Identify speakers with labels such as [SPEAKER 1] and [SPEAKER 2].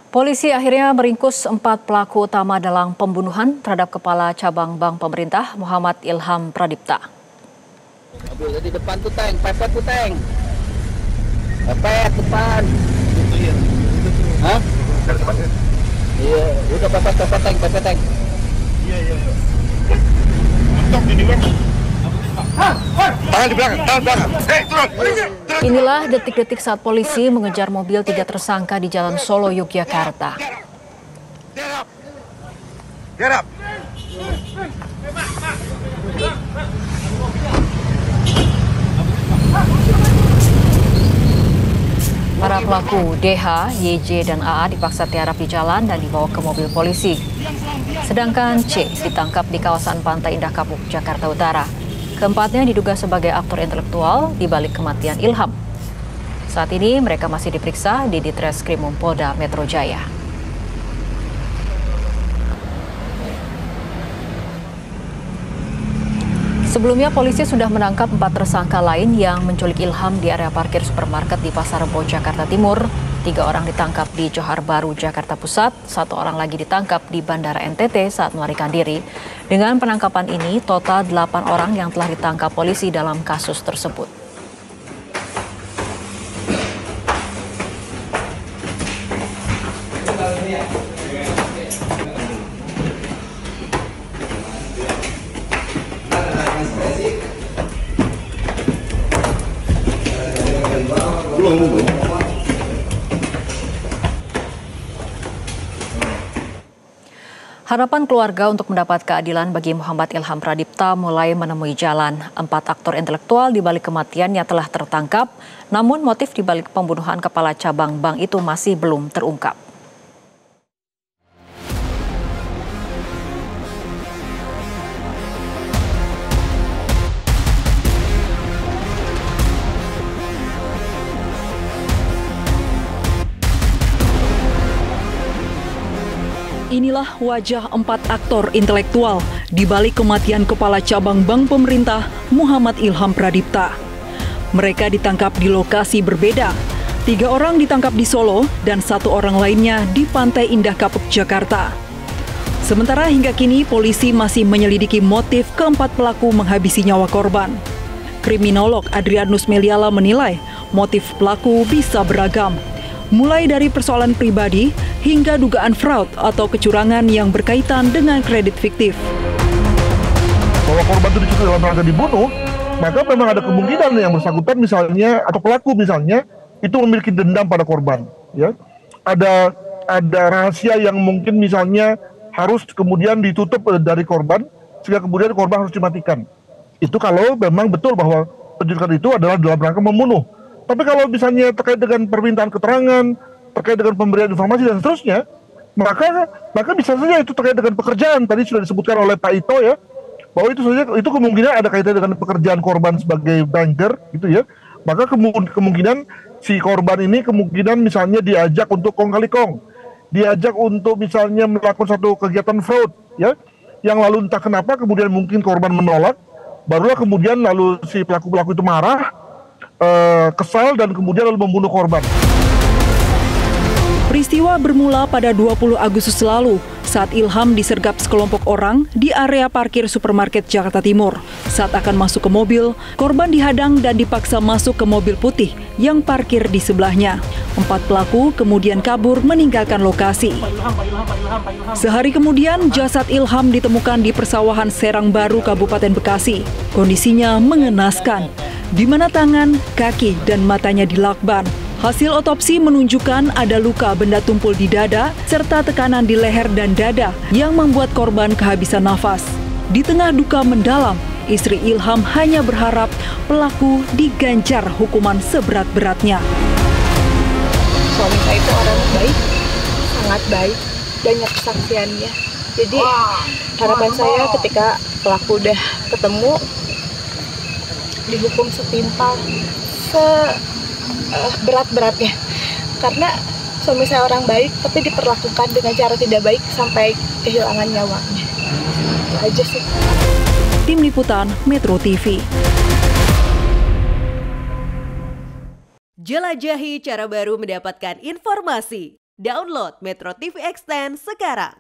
[SPEAKER 1] Polisi akhirnya meringkus 4 pelaku utama dalam pembunuhan terhadap Kepala Cabang Bank Pemerintah Muhammad Ilham Pradipta.
[SPEAKER 2] Mobil di depan tuh tank, pepet tuh tank. Pepet depan. Hah? Iya, udah pepet tank. Iya.
[SPEAKER 3] Mentok ini bang. Tangan di belakang, tangan belakang. Turun.
[SPEAKER 1] Inilah detik-detik saat polisi mengejar mobil 3 tersangka di Jalan Solo, Yogyakarta.
[SPEAKER 3] Get up.
[SPEAKER 1] Para pelaku DH, YJ, dan AA dipaksa tiarap di jalan dan dibawa ke mobil polisi. Sedangkan C ditangkap di kawasan Pantai Indah Kapuk, Jakarta Utara. Keempatnya diduga sebagai aktor intelektual di balik kematian Ilham. Saat ini mereka masih diperiksa di Ditreskrimum Polda Metro Jaya. Sebelumnya polisi sudah menangkap 4 tersangka lain yang menculik Ilham di area parkir supermarket di Pasar Rebo, Jakarta Timur. 3 orang ditangkap di Johar Baru, Jakarta Pusat. 1 orang lagi ditangkap di Bandara NTT saat melarikan diri. Dengan penangkapan ini, total 8 orang yang telah ditangkap polisi dalam kasus tersebut. Harapan keluarga untuk mendapat keadilan bagi Muhammad Ilham Pradipta mulai menemui jalan. 4 aktor intelektual di balik kematiannya telah tertangkap, namun motif di balik pembunuhan Kepala Cabang Bank itu masih belum terungkap.
[SPEAKER 4] Inilah wajah 4 aktor intelektual di balik kematian Kepala Cabang Bank Pemerintah Muhammad Ilham Pradipta. Mereka ditangkap di lokasi berbeda. 3 orang ditangkap di Solo dan 1 orang lainnya di Pantai Indah Kapuk, Jakarta. Sementara hingga kini polisi masih menyelidiki motif keempat pelaku menghabisi nyawa korban. Kriminolog Adrianus Meliala menilai motif pelaku bisa beragam, mulai dari persoalan pribadi hingga dugaan fraud atau kecurangan yang berkaitan dengan kredit fiktif.
[SPEAKER 3] Bahwa korban itu diculik dalam rangka dibunuh, maka memang ada kemungkinan yang bersangkutan misalnya atau pelaku misalnya itu memiliki dendam pada korban. Ya, ada rahasia yang mungkin misalnya harus kemudian ditutup dari korban sehingga kemudian korban harus dimatikan. Itu kalau memang betul bahwa penculikan itu adalah dalam rangka membunuh. Tapi kalau misalnya terkait dengan permintaan keterangan, terkait dengan pemberian informasi dan seterusnya, maka bisa saja itu terkait dengan pekerjaan. Tadi sudah disebutkan oleh Pak Ito ya, bahwa itu kemungkinan ada kaitan dengan pekerjaan korban sebagai banker gitu ya. Maka kemungkinan si korban ini kemungkinan misalnya diajak untuk kong kali kong, diajak untuk misalnya melakukan satu kegiatan fraud ya, yang lalu entah kenapa kemudian mungkin korban menolak, barulah kemudian lalu si pelaku itu marah, kesal dan kemudian lalu membunuh korban.
[SPEAKER 4] Peristiwa bermula pada 20 Agustus lalu saat Ilham disergap sekelompok orang di area parkir supermarket Jakarta Timur. Saat akan masuk ke mobil, korban dihadang dan dipaksa masuk ke mobil putih yang parkir di sebelahnya. 4 pelaku kemudian kabur meninggalkan lokasi. Sehari kemudian, jasad Ilham ditemukan di persawahan Serang Baru, Kabupaten Bekasi. Kondisinya mengenaskan, di mana tangan, kaki, dan matanya dilakban. Hasil otopsi menunjukkan ada luka benda tumpul di dada serta tekanan di leher dan dada yang membuat korban kehabisan nafas. Di tengah duka mendalam, istri Ilham hanya berharap pelaku diganjar hukuman seberat-beratnya.
[SPEAKER 5] Suami saya itu orang baik, sangat baik, banyak kesaksiannya. Jadi harapan saya ketika pelaku udah ketemu, dihukum setimpal, berat-beratnya. Karena suami saya orang baik, tapi diperlakukan dengan cara tidak baik sampai kehilangan nyawanya. Itu aja sih.
[SPEAKER 4] Tim Liputan Metro TV.
[SPEAKER 6] Jelajahi cara baru mendapatkan informasi. Download Metro TV Extend sekarang.